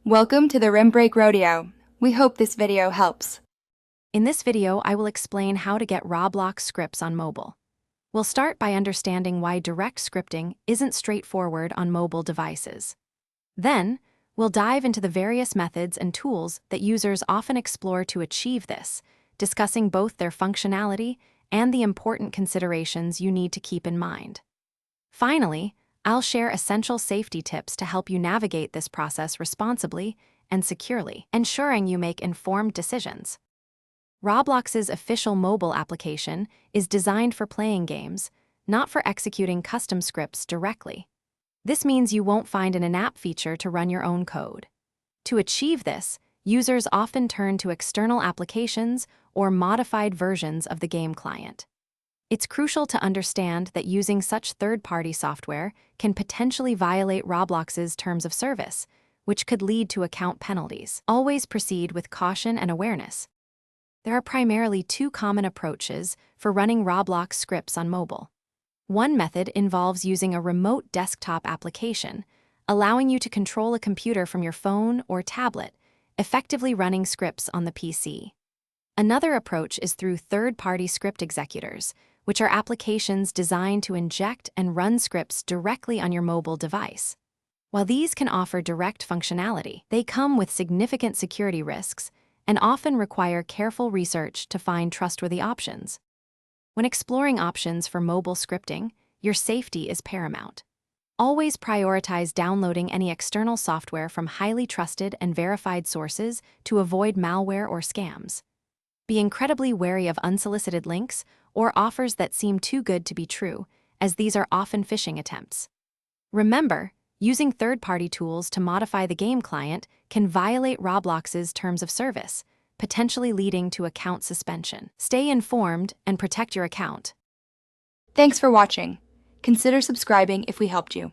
Welcome to the Rim Break Rodeo. We hope this video helps. In this video, I will explain how to get Roblox scripts on mobile. We'll start by understanding why direct scripting isn't straightforward on mobile devices. Then, we'll dive into the various methods and tools that users often explore to achieve this, discussing both their functionality and the important considerations you need to keep in mind. Finally, I'll share essential safety tips to help you navigate this process responsibly and securely, ensuring you make informed decisions. Roblox's official mobile application is designed for playing games, not for executing custom scripts directly. This means you won't find an in-app feature to run your own code. To achieve this, users often turn to external applications or modified versions of the game client. It's crucial to understand that using such third-party software can potentially violate Roblox's terms of service, which could lead to account penalties. Always proceed with caution and awareness. There are primarily two common approaches for running Roblox scripts on mobile. One method involves using a remote desktop application, allowing you to control a computer from your phone or tablet, effectively running scripts on the PC. Another approach is through third-party script executors, which are applications designed to inject and run scripts directly on your mobile device. While these can offer direct functionality, they come with significant security risks and often require careful research to find trustworthy options. When exploring options for mobile scripting, your safety is paramount. Always prioritize downloading any external software from highly trusted and verified sources to avoid malware or scams. Be incredibly wary of unsolicited links or offers that seem too good to be true, as these are often phishing attempts. Remember, using third-party tools to modify the game client can violate Roblox's terms of service, potentially leading to account suspension. Stay informed and protect your account. Thanks for watching. Consider subscribing if we helped you.